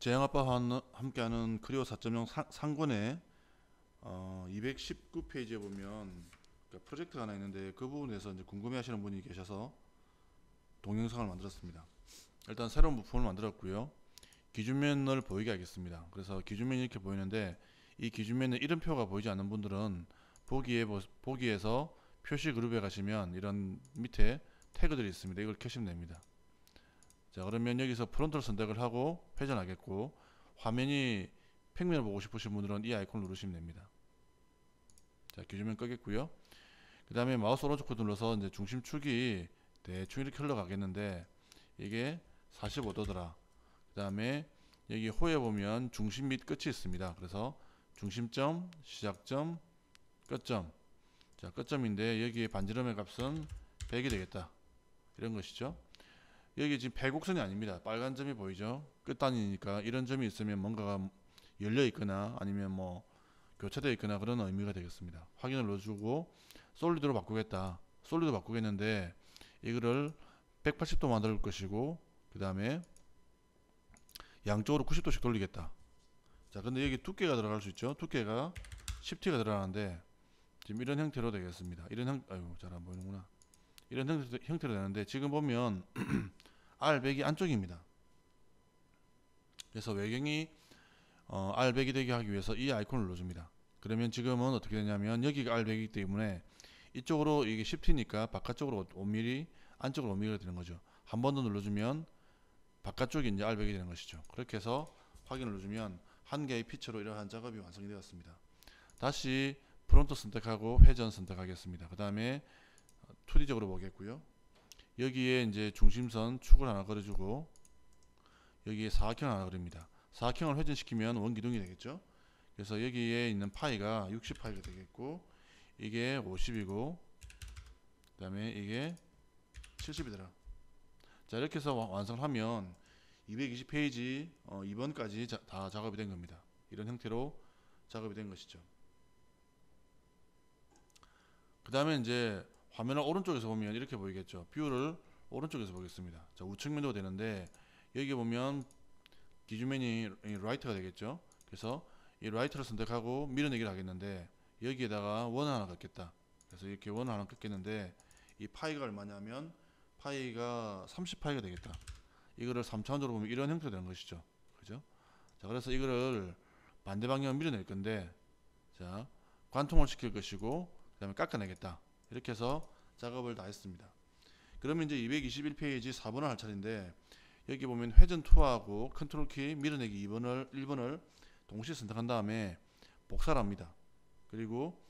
재영아빠와 함께하는 크리오 4.0 상권의 219페이지에 보면 프로젝트가 하나 있는데 그 부분에서 이제 궁금해하시는 분이 계셔서 동영상을 만들었습니다. 일단 새로운 부품을 만들었고요. 기준면을 보이게 하겠습니다. 그래서 기준면이 이렇게 보이는데 이 기준면의 이름표가 보이지 않는 분들은 보기에서 표시 그룹에 가시면 이런 밑에 태그들이 있습니다. 이걸 켜시면 됩니다. 자, 그러면 여기서 프론트를 선택을 하고 회전하겠고, 화면이 평면을 보고 싶으신 분들은 이 아이콘을 누르시면 됩니다. 자, 기준면 끄겠고요. 그 다음에 마우스 오른쪽 버튼 눌러서 이제 중심축이 대충 이렇게 흘러가겠는데 이게 45도더라. 그 다음에 여기 호에 보면 중심 및 끝이 있습니다. 그래서 중심점, 시작점, 끝점. 자, 끝점인데 여기에 반지름의 값은 100이 되겠다. 이런 것이죠. 여기 지금 배곡선이 아닙니다. 빨간 점이 보이죠? 끝 단위니까 이런 점이 있으면 뭔가가 열려 있거나 아니면 뭐 교차되어 있거나 그런 의미가 되겠습니다. 확인을 눌러주고 솔리드로 바꾸겠다. 솔리드 바꾸겠는데 이거를 180도 만들 것이고 그 다음에 양쪽으로 90도씩 돌리겠다. 자, 근데 여기 두께가 들어갈 수 있죠? 두께가 10T가 들어가는데 지금 이런 형태로 되겠습니다. 아이고 잘 안 보이는구나. 이런 형태로 되는데 지금 보면 R100이 안쪽입니다. 그래서 외경이 R100이 되게 하기 위해서 이 아이콘을 눌러줍니다. 그러면 지금은 어떻게 되냐면 여기가 R100이기 때문에 이쪽으로 이게 10T니까 바깥쪽으로 5mm, 안쪽으로 5mm가 되는 거죠. 한 번 더 눌러주면 바깥쪽이 이제 R100이 되는 것이죠. 그렇게 해서 확인을 눌러주면 한 개의 피처로 이러한 작업이 완성이 되었습니다. 다시 프론트 선택하고 회전 선택하겠습니다. 그 다음에 2D적으로 보겠고요. 여기에 이제 중심선 축을 하나 그려주고 여기에 사각형 하나 그립니다. 사각형을 회전시키면 원기둥이 되겠죠. 그래서 여기에 있는 파이가 60파이가 되겠고 이게 50이고 그 다음에 이게 70이더라. 자, 이렇게 해서 완성을 하면 220페이지 2번까지 다 작업이 된 겁니다. 이런 형태로 작업이 된 것이죠. 그 다음에 이제 화면을 오른쪽에서 보면 이렇게 보이겠죠. 뷰를 오른쪽에서 보겠습니다. 자, 우측면도 되는데 여기 보면 기준면이 라이트가 되겠죠. 그래서 이 라이트를 선택하고 밀어내기를 하겠는데 여기에다가 원을 하나 긋겠다. 그래서 이렇게 원을 하나 긋겠는데 이 파이가 얼마냐면 파이가 30파이가 되겠다. 이거를 3차원적으로 보면 이런 형태가 되는 것이죠. 그죠? 자, 그래서 이거를 반대 방향으로 밀어낼 건데 자, 관통을 시킬 것이고 그 다음에 깎아내겠다. 이렇게 해서 작업을 다 했습니다. 그러면 이제 221페이지 4번을 할 차례인데 여기 보면 회전 2하고 컨트롤 키 밀어내기 1번을 동시에 선택한 다음에 복사를 합니다. 그리고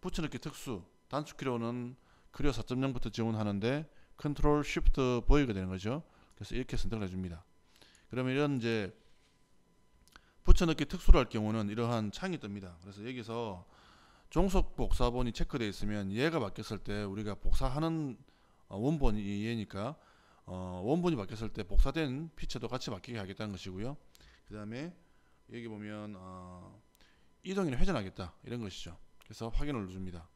붙여넣기 특수 단축키로는 크리오 4.0부터 지원하는데 컨트롤 쉬프트 보이가 되는 거죠. 그래서 이렇게 선택을 해줍니다. 그러면 이런 이제 붙여넣기 특수를 할 경우는 이러한 창이 뜹니다. 그래서 여기서 종속 복사본이 체크되어 있으면 얘가 바뀌었을 때 우리가 복사하는 원본이 얘니까 원본이 바뀌었을 때 복사된 피처도 같이 바뀌게 하겠다는 것이고요. 그 다음에 여기 보면 이동이나 회전하겠다 이런 것이죠. 그래서 확인을 눌러줍니다.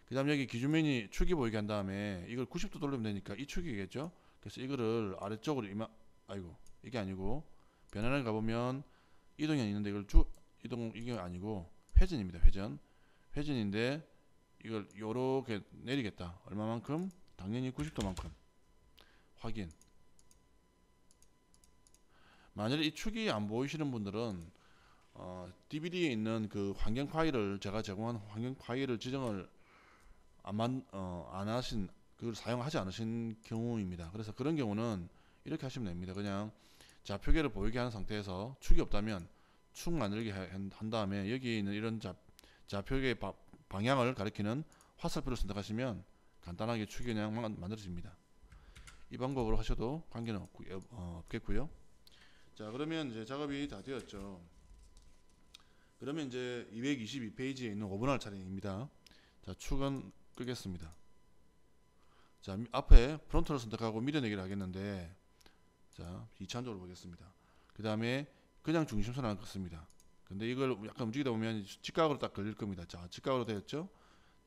그 다음 여기 기준면이 축이 보이게 한 다음에 이걸 90도 돌리면 되니까 이 축이겠죠. 그래서 이거를 아래쪽으로 아이고 이게 아니고 변환을 가보면 이동이 있는데 이걸 이동 이게 아니고 회전입니다. 회전인데 이걸 요렇게 내리겠다. 얼마만큼? 당연히 90도만큼. 확인. 만약에 이 축이 안 보이시는 분들은 DVD에 있는 그 환경 파일을 제가 제공한 환경 파일을 지정을 안 하신 그걸 사용하지 않으신 경우입니다. 그래서 그런 경우는 이렇게 하시면 됩니다. 그냥 좌표계를 보이게 하는 상태에서 축이 없다면 축 만들기 한 다음에 여기에 있는 이런 좌표계 방향을 가리키는 화살표를 선택하시면 간단하게 축이 그냥 만들어집니다. 이 방법으로 하셔도 관계는 없겠고요. 자, 그러면 이제 작업이 다 되었죠. 그러면 이제 222페이지에 있는 5분 할 차례입니다. 자, 축은 끄겠습니다. 자, 앞에 프론트를 선택하고 밀어내기를 하겠는데 자, 2차원적으로 보겠습니다. 그 다음에 그냥 중심선 하나 긋습니다. 근데 이걸 약간 움직이다 보면 직각으로 딱 걸릴 겁니다. 자, 직각으로 되었죠?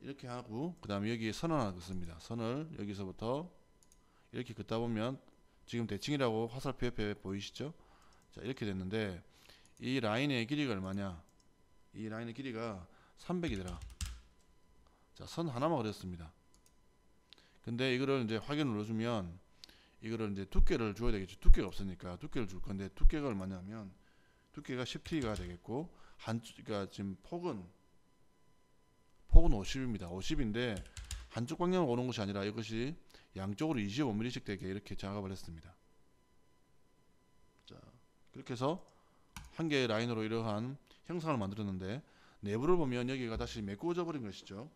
이렇게 하고 그 다음에 여기에 선을 하나 긋습니다. 선을 여기서부터 이렇게 긋다 보면 지금 대칭이라고 화살표 옆에 보이시죠? 자, 이렇게 됐는데 이 라인의 길이가 얼마냐? 이 라인의 길이가 300이더라. 자, 선 하나만 그렸습니다. 근데 이거를 이제 확인을 눌러주면 이거를 이제 두께를 줘야 되겠죠. 두께가 없으니까 두께를 줄 건데 두께가 얼마냐면 두께가 10T가 되겠고 그러니까 지금 폭은 50입니다. 50인데 한쪽 방향으로 오는 것이 아니라 이것이 양쪽으로 25mm씩 되게 이렇게 작업을 했습니다. 자, 그렇게 해서 한 개의 라인으로 이러한 형상을 만들었는데 내부를 보면 여기가 다시 메꾸어져 버린 것이죠.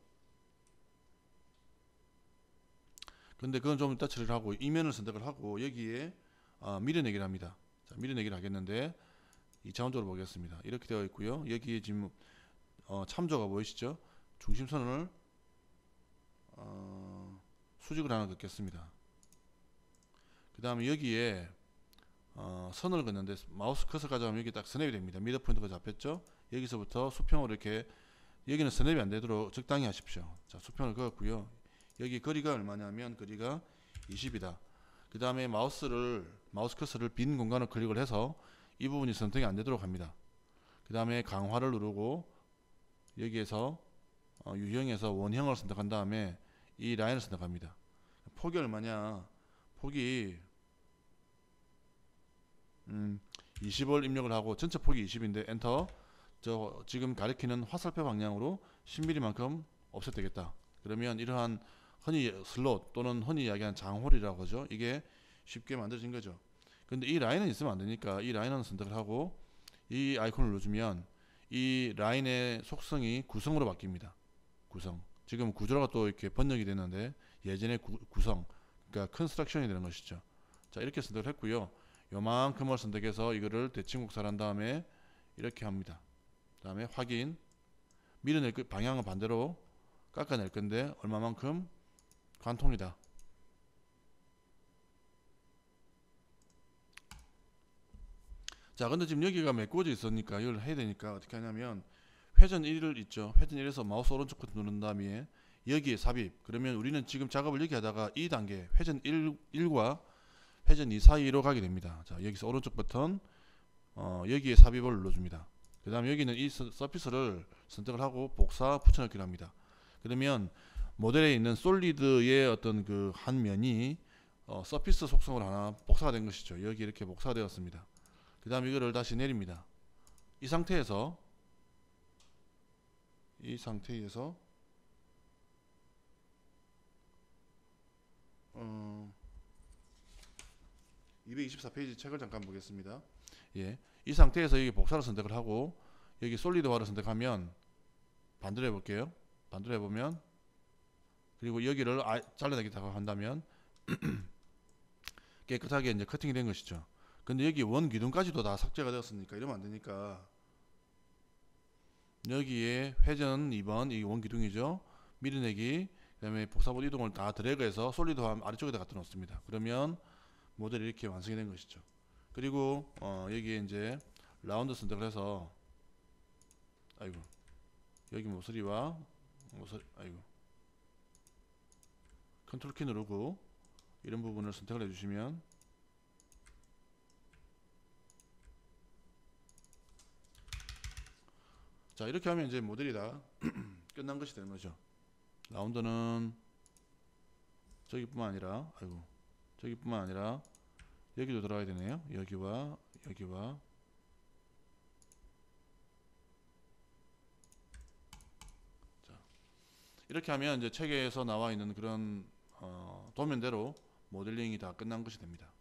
근데 그건 좀 이따 처리를 하고 이면을 선택을 하고 여기에 밀어내기를 합니다. 자, 밀어내기를 하겠는데 2차원적으로 보겠습니다. 이렇게 되어 있고요. 여기에 지금 참조가 보이시죠? 중심선을 수직을 하나 긋겠습니다. 그 다음에 여기에 선을 긋는데 마우스 커서 가져가면 여기 딱 스냅이 됩니다. 미드 포인트가 잡혔죠? 여기서부터 수평으로 이렇게 여기는 스냅이 안 되도록 적당히 하십시오. 자, 수평을 그었고요. 여기 거리가 얼마냐면 거리가 20이다. 그 다음에 마우스 커서를 빈 공간을 클릭을 해서 이 부분이 선택이 안 되도록 합니다. 그 다음에 강화를 누르고 여기에서 유형에서 원형을 선택한 다음에 이 라인을 선택합니다. 폭이 얼마냐? 폭이 20을 입력을 하고 전체 폭이 20인데 엔터. 저 지금 가리키는 화살표 방향으로 10mm만큼 없애되겠다. 그러면 이러한 흔히 슬롯 또는 흔히 이야기하는 장홀이라고 하죠. 이게 쉽게 만들어진 거죠. 근데 이 라인은 있으면 안 되니까 이 라인은 선택을 하고 이 아이콘을 눌러주면 이 라인의 속성이 구성으로 바뀝니다. 구성. 지금 구조가 또 이렇게 번역이 됐는데 예전에 구성, 그러니까 컨스트럭션이 되는 것이죠. 자, 이렇게 선택을 했고요. 요만큼을 선택해서 이거를 대칭 곡선한 다음에 이렇게 합니다. 그 다음에 확인. 밀어낼 방향은 반대로 깎아낼 건데 얼마만큼? 관통이다. 자, 근데 지금 여기가 메꾸어져 있으니까 이걸 해야 되니까 어떻게 하냐면 회전 1을 있죠. 회전 1에서 마우스 오른쪽 버튼 누른 다음에 여기에 삽입. 그러면 우리는 지금 작업을 여기 하다가 이 단계 회전 1과 회전 2 사이로 가게 됩니다. 자, 여기서 오른쪽 버튼 여기에 삽입을 눌러줍니다. 그 다음에 여기는 이 서피스를 선택을 하고 복사 붙여넣기를 합니다. 그러면 모델에 있는 솔리드의 어떤 그 한 면이 서피스 속성으로 하나 복사가 된 것이죠. 여기 이렇게 복사가 되었습니다. 그 다음에 이거를 다시 내립니다. 이 상태에서 224페이지 책을 잠깐 보겠습니다. 예, 이 상태에서 여기 복사를 선택을 하고 여기 솔리드화를 선택하면 반대로 해볼게요. 반대로 해보면 그리고 여기를 잘라내기다고 한다면 깨끗하게 이제 커팅이 된 것이죠. 근데 여기 원 기둥까지도 다 삭제가 되었으니까 이러면 안 되니까 여기에 회전 2번 이 원 기둥이죠. 밀어내기 그다음에 복사본 이동을 다 드래그해서 솔리드화 아래쪽에다 갖다 놓습니다. 그러면 모델이 이렇게 완성이 된 것이죠. 그리고 여기에 이제 라운드 선택을 해서 여기 모서리와 컨트롤 키 누르고 이런 부분을 선택을 해주시면 자, 이렇게 하면 이제 모델이 다 끝난 것이 되는 거죠. 라운드는 저기뿐만 아니라 여기도 들어가야 되네요. 여기와 자, 이렇게 하면 이제 책에서 나와 있는 그런 도면대로 모델링이 다 끝난 것이 됩니다.